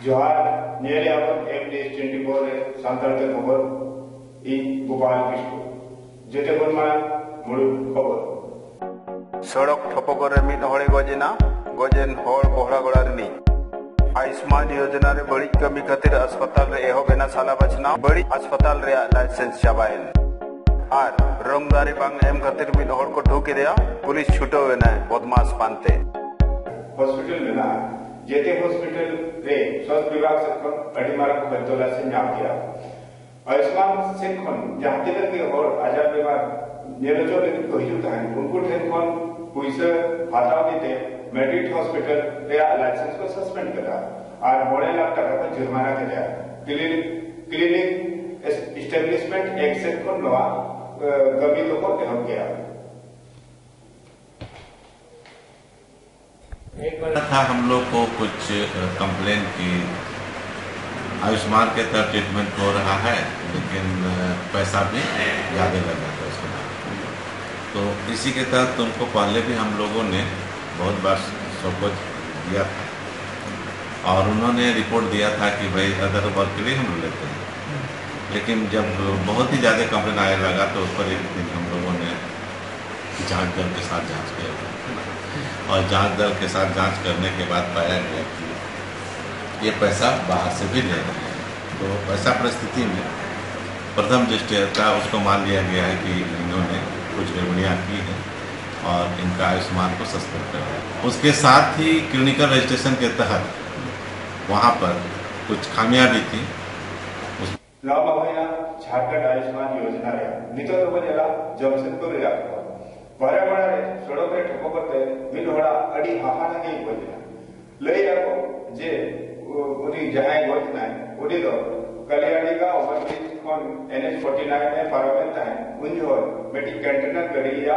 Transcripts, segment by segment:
जोहार near यावन MDS24 सांतालते खबर गोपाल किस्कु जेते बनमा मुड़ु खबर सड़क ठोपकरे मिद हड़े गजेना गजेन हड़ बहड़ा गड़ा रिनी आयुष्मान योजना रे बड़ी कमी खातिर अस्पताल रे एहो बेना साला बचना बड़ी अस्पताल रे लाइसेंस चाबाइन और रंगदारी बांग एम खातिर मिद हड़ को ठोके दिया पुलिस छुटो वेना बदमाश पानते हॉस्पिटल में ना जेते हॉस्पिटल रे स्वास्थ्य विभाग से खन अड़ी मारक खतोला से नाम दिया आयुष्मान से खन जहां तक के और आजार बीमार नेरजो ले कहियो था उनको ठेन खन पैसा हटाव देते मेडिट हॉस्पिटल रे लाइसेंस को सस्पेंड करा और बड़े लाख टका का जुर्माना किया क्लिनिक एस्टेब्लिशमेंट एक्ट से खन नवा गमी तो को हम गया एक बार था हम लोग को कुछ कंप्लेन की आयुष्मान के तहत ट्रीटमेंट हो रहा है लेकिन पैसा भी ज़्यादा लगा था उसके तो इसी के तहत उनको पहले भी हम लोगों ने बहुत बार सब कुछ दिया था और उन्होंने रिपोर्ट दिया था कि भाई अदर वर्क के लिए हम लेते हैं लेकिन जब बहुत ही ज़्यादा कंप्लेन आने लगा तो उस पर एक दिन हम लोगों ने जांच दल के साथ जांच किया और जांच दल के साथ जांच करने के बाद पाया गया कि ये पैसा बाहर से भी ले रहे हैं तो ऐसा परिस्थिति में प्रथम दृष्टया उसको मान लिया गया है कि इन्होंने कुछ गड़बड़ियाँ की हैं और इनका आयुष्मान को सस्पेंड कर दिया उसके साथ ही क्लिनिकल रजिस्ट्रेशन के तहत वहाँ पर कुछ खामियां भी थी झारखंड आयुष्मान योजना नितो जमशेदपुर बराबड़े सड़क रे ठोको करते मिल होड़ा अड़ी हाहाना के गोजना लई याको जे उनी जहां गोजना उनी दो कल्याणी का ओवरब्रिज कोन NH49 में पारमेंट है उन जो मेटी कंटेनर गड़िया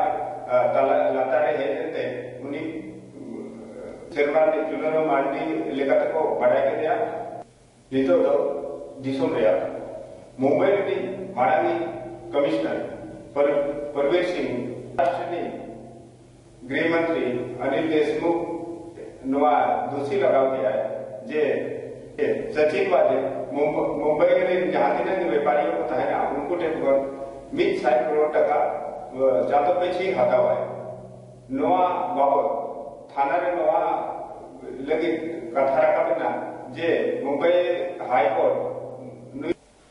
तला लाता रे हेते उनी सरकार ने जुलनो मांडी लेका को बढ़ा के दिया नितो दो दिसोम रे मुंबई रे माननीय कमिश्नर परवेश सिंह गृह मंत्री अनिल देशमुख नुआ दोषी लगा दिया है जे सचिव वाले मुंबई के जहां दिन व्यापारियों को था ना उनको टेकर 60 करोड़ टका जातो पे छी हाथा हुआ है नुआ बाबत थाना रे नुआ लगे कथा रखा बिना जे मुंबई हाई कोर्ट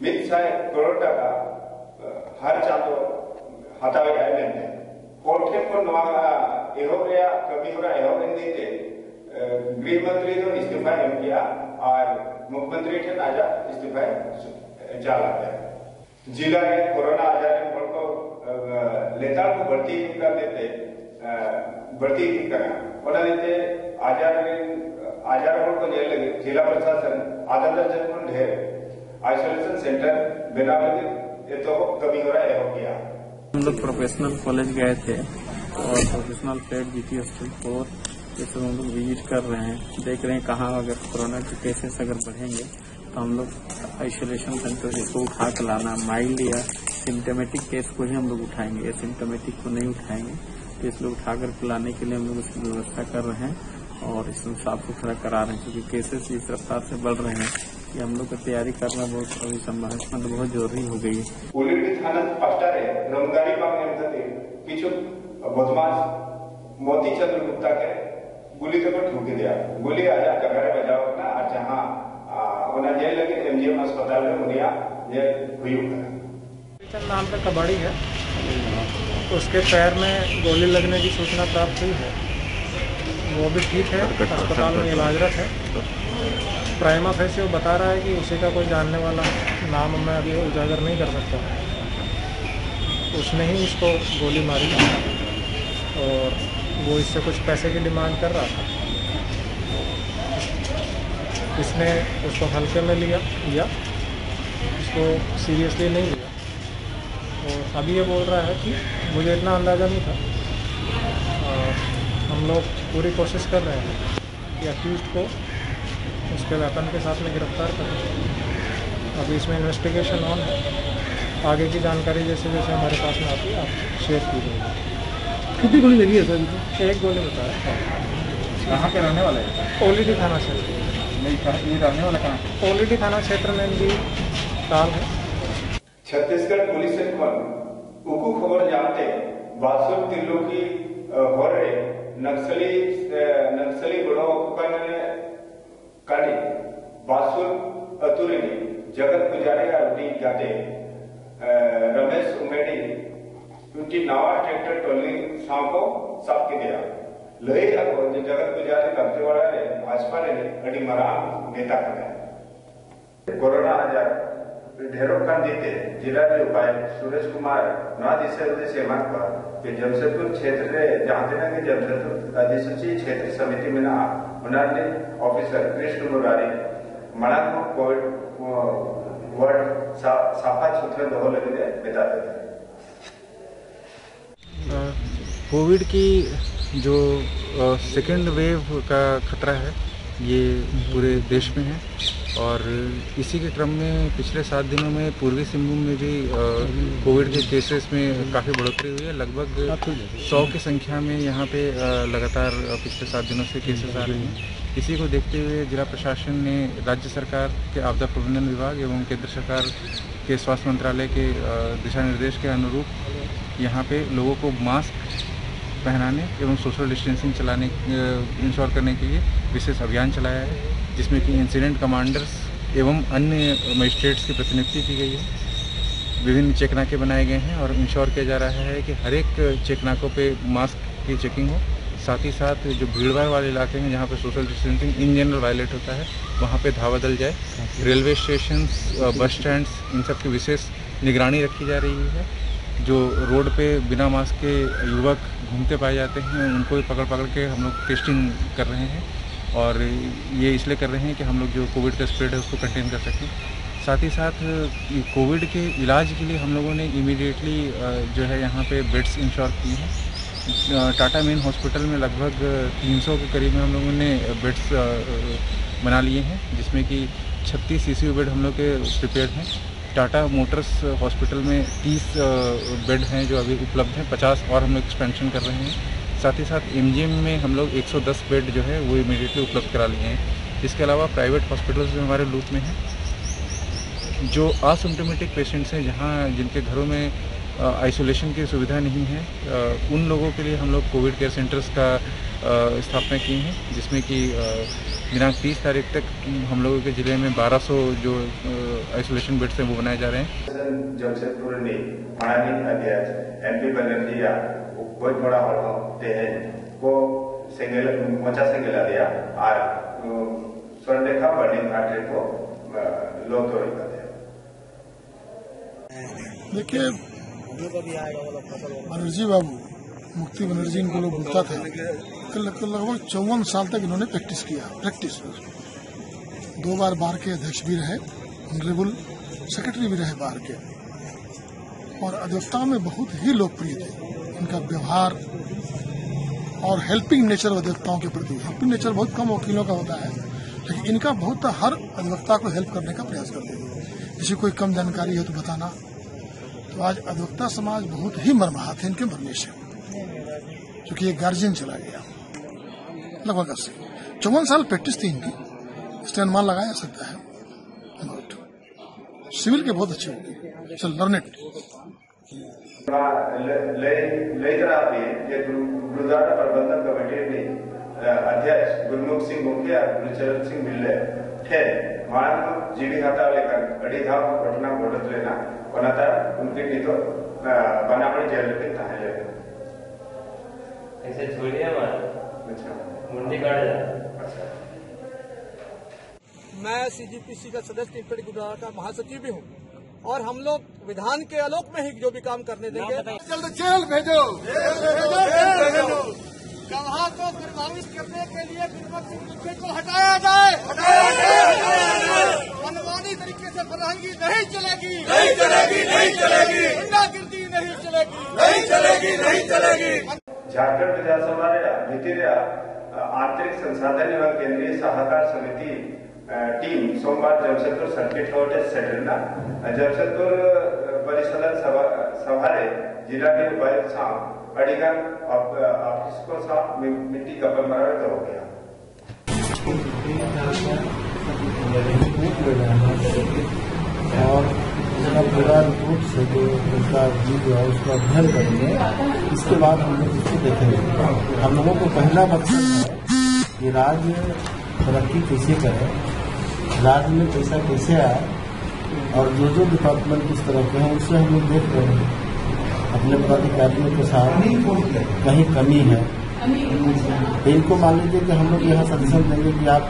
60 करोड़ टका हर जातो हाथा हुआ है कोर्ट को नवा एहो गया कभी हो रहा एहो बंदी थे गृह मंत्री तो इस्तीफा एम किया और मुख्यमंत्री थे नाजा इस्तीफा चला गया जिला में कोरोना आजार में को लेता को भर्ती कर देते भर्ती करा और देते आजार को जेल लगे जिला प्रशासन आधा दर्जन को ढेर आइसोलेशन सेंटर बिना ये तो कभी हो रहा एहो किया हम लोग प्रोफेशनल कॉलेज गए थे और प्रोफेशनल प्लेट GT हॉस्टल 4 ये सब हम लोग विजिट कर रहे हैं देख रहे हैं कहाँ अगर कोरोना के केसेस अगर बढ़ेंगे तो हम लोग आइसोलेशन सेंटर इसको उठा कर लाना माइल्ड या सिम्टोमेटिक केस को ही हम लोग उठाएंगे सिम्टोमेटिक को नहीं उठाएंगे तो इसलिए उठा कर लाने के लिए हम लोग उसकी व्यवस्था कर रहे हैं और इसमें साफ सुथरा करा रहे हैं क्योंकि केसेस इस रफ्तार से बढ़ रहे हैं कि हम लोग को तैयारी करना बहुत अभी संभावना बहुत जरूरी हो गई है। पुलिस थाना पास्टारे रंगदारी बांग किछु बदमाश मोती चंद्र गुप्ता के गुली तक ठोके दिया गुली आजा कगरे बजाओ ना और जहां उन्हें जेल लगे MGM अस्पताल में उनिया जेल हुई है नाम का कबाड़ी है उसके पैर में गोली लगने की सूचना प्राप्त हुई है वो भी ठीक है अस्पताल में इलाजरत है प्राइमा फेसी वो बता रहा है कि उसी का कोई जानने वाला नाम मैं अभी उजागर नहीं कर सकता उसने ही उसको गोली मारी और वो इससे कुछ पैसे की डिमांड कर रहा था इसने उसको हल्के में लिया इसको सीरियसली नहीं लिया और अभी ये बोल रहा है कि मुझे इतना अंदाज़ा नहीं था और हम लोग पूरी कोशिश कर रहे हैं कि अक्यूज्ड को उसके वेपन के साथ में गिरफ्तार करें अभी इसमें इन्वेस्टिगेशन ऑन है आगे की जानकारी जैसे जैसे हमारे पास में आती है आप शेयर कीजिएगा। कितनी गोली लगी है सर? एक गोली बताया। कहाँ के रहने वाले हैं? ओलीडी थाना से। ये रहने वाला कहाँ है? कोलिटी थाना क्षेत्र में भी ताल है। छत्तीसगढ़ पुलिस उकू खबर जानते बासुर तिल्लो की हो रहे नक्सली बड़ो काली बासुर अतुरिनी जगत पुजारी अवधि गाते रमेश उमेड़ी उनकी नवा ट्रैक्टर टोली शाम को साफ की दिया लई को जगत पुजारी लगते वाला रे भाजपा ने अड़ी मरान नेता कर कोरोना आजार ढेरों कान जीते जिला के उपायुक्त सुरेश कुमार नवा दिशा उद्देश्य मांग कि जमशेदपुर क्षेत्र में जानते हैं कि जमशेदपुर अधिसूचित क्षेत्र समिति में ना उन्होंने ऑफिसर कृष्ण मुरारी मना को कोविड वर्ड साफा छुट्टे दो लगे बताते थे। कोविड की जो सेकेंड वेव का खतरा है ये पूरे देश में है और इसी के क्रम में पिछले 7 दिनों में पूर्वी सिंहभूम में भी कोविड के केसेस में काफ़ी बढ़ोतरी हुई है। लगभग 100 की संख्या में यहाँ पे लगातार पिछले 7 दिनों से केसेस आ रहे हैं। इसी को देखते हुए जिला प्रशासन ने राज्य सरकार के आपदा प्रबंधन विभाग एवं केंद्र सरकार के स्वास्थ्य मंत्रालय के दिशा निर्देश के अनुरूप यहाँ पे लोगों को मास्क पहनाने एवं सोशल डिस्टेंसिंग चलाने इंश्योर करने के लिए विशेष अभियान चलाया है, जिसमें कि इंसिडेंट कमांडर्स एवं अन्य मजिस्ट्रेट्स की प्रतिनियुक्ति की गई है। विभिन्न चेकनाके बनाए गए हैं और इंश्योर किया जा रहा है कि हर एक चेकनाकों पे मास्क की चेकिंग हो। साथ ही साथ जो भीड़भाड़ वाले इलाके हैं जहाँ पे social distancing in general violate होता है वहाँ पे धावा दल जाए। रेलवे स्टेशन, बस स्टैंड्स, इन सब की विशेष निगरानी रखी जा रही है। जो रोड पे बिना मास्क के युवक घूमते पाए जाते हैं उनको भी पकड़ के हम लोग टेस्टिंग कर रहे हैं और ये इसलिए कर रहे हैं कि हम लोग जो कोविड का स्प्रेड है उसको कंटेन कर सकें। साथ ही साथ कोविड के इलाज के लिए हम लोगों ने इमीडिएटली जो है यहाँ पे बेड्स इंश्योर किए हैं। टाटा मेन हॉस्पिटल में लगभग 300 के करीब में हम लोगों ने बेड्स बना लिए हैं, जिसमें कि 36 ICU बेड हम लोग के प्रिपेयर्ड हैं। टाटा मोटर्स हॉस्पिटल में 30 बेड हैं जो अभी उपलब्ध हैं, 50 और हम लोग एक्सपेंशन कर रहे हैं। साथ ही साथ MGM में हम लोग 110 बेड जो है वो इमीडिएटली उपलब्ध करा लिए हैं। इसके अलावा प्राइवेट हॉस्पिटल्स भी हमारे लूप में हैं। जो असिम्प्टोमेटिक पेशेंट्स हैं जहाँ जिनके घरों में आइसोलेशन की सुविधा नहीं है, उन लोगों के लिए हम लोग कोविड केयर सेंटर्स का स्थापना की हैं, जिसमें कि दिनांक 30 तारीख तक हम लोगों के ज़िले में 1200 जो आइसोलेशन बेड्स हैं वो बनाए जा रहे हैं। जमशेदपुर में माननीय अध्यक्ष MP बनर्जी बहुत बड़ा हॉल होते हैं वो मोचा से गिला दिया और स्वर्णरेखा बर्निंग घाटे को लोग तोड़ दिया। देखिए बनर्जी बाबू, मुक्ति बनर्जी इनको लोग बोलता था, लगभग 54 साल तक इन्होंने प्रैक्टिस 2 बार बार के अध्यक्ष भी रहे, ऑनरेबल सेक्रेटरी भी रहे बार के, और अधिवक्ताओं में बहुत ही लोकप्रिय थे। इनका व्यवहार और हेल्पिंग नेचर अधिवक्ताओं के प्रति, हेल्पिंग नेचर बहुत कम वकीलों का होता है, लेकिन इनका बहुत हर अधिवक्ता को हेल्प करने का प्रयास करते थे। किसी कोई कम जानकारी है तो बताना। तो आज अधिवक्ता समाज बहुत ही मर्माहत है इनके मरने से, क्योंकि ये गार्जियन चला गया। लगभग 54 साल प्रैक्टिस थी इनकी, इससे अनुमान लगाया जा सकता है। सिविल के बहुत अच्छे होंगे, चल लर्नेट गुरुद्वारा प्रबंधक कमेटी में अध्यक्ष गुरमुख सिंह मुखिया गुरुचरण सिंह मिल्ले थे मान जीवी खाता लेकर अड़ी धाव घटना घटत लेना बनाता उनके तो बनावड़ी जेल पे ताहे ऐसे छोड़िए मत। अच्छा मुंडी काट जा। अच्छा मैं CGPC का सदस्य इंस्पेक्टर गुरुद्वारा का महासचिव भी हूँ और हम लोग विधान के आलोक में ही जो भी काम करने देंगे। जल्द जेल भेजो, गवाह को प्रभावित करने के लिए गुरमुख सिंह मुखिया को हटाया जाए। मनमानी तरीके से फरहंगी नहीं चलेगी, गुंडागिर्दी नहीं चलेगी। झारखंड विधानसभा नीति आंतरिक संसाधन एवं केंद्रीय सलाहकार समिति टीम सोमवार जमशेदपुर सर्किट कोर्ट सेटलना जमशेदपुर परिषद सभा जिला के उपायुक्त साहब अड़ीगन ऑफिस को साफ मिट्टी कपल मरावे तो हो गया। रिपोर्ट ले रहे हैं और उसका पूरा रिपोर्ट से जो उसका वीडियो है उसको अध्ययन करेंगे। इसके बाद हम लोग उसको देखेंगे। हम लोगों को पहला मकसद है कि राज्य तरक्की कैसे करे, राज्य में पैसा कैसे आए, और जो डिपार्टमेंट किस तरह के हैं उससे हम लोग देख रहे हैं अपने पदाधिकारियों के साथ कहीं कमी है। इनको मान लीजिए कि हम लोग यहाँ सजेशन देंगे कि आप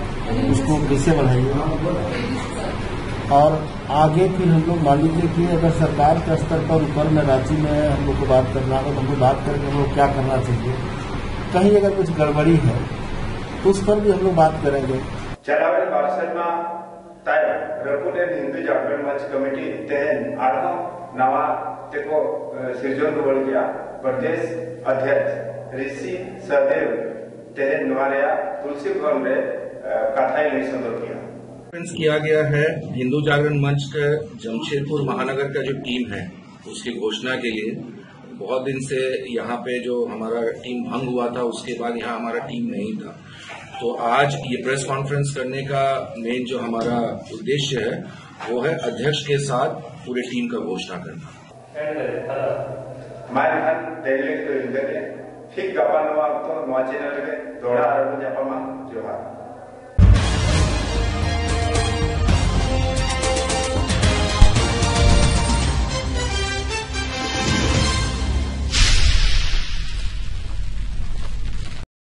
उसको कैसे बढ़ाइए, और आगे फिर हम लोग मान लीजिए कि अगर सरकार के स्तर पर ऊपर में रांची में हम लोग को बात करना हो तो हम लोग बात करेंगे हम लोग क्या करना चाहिए। कहीं अगर कुछ गड़बड़ी है तो उस पर भी हम लोग बात करेंगे। चलावड़ी परिषदમાં તાય રઘુદેવ હિન્દુ જાગરણ મંચ કમિટી તેન આઠમો નવા તેકો સિરજોન વળગ્યા પ્રદેશ અધ્યક્ષ ऋषि सदेव तेन नवारिया तुलसी भवन में कथाई नहीं संदर्भ किया गया है। हिंदू जागरण मंच का जमशेदपुर महानगर का जो टीम है उसकी घोषणा के लिए बहुत दिन से यहाँ पे जो हमारा टीम भंग हुआ था उसके बाद यहाँ हमारा टीम नहीं था, तो आज ये प्रेस कॉन्फ्रेंस करने का मेन जो हमारा उद्देश्य है वो है अध्यक्ष के साथ पूरे टीम का घोषणा करना। फिर गपा नवा तो नवा चैनल के दौड़ा आरोप जापा जोहार।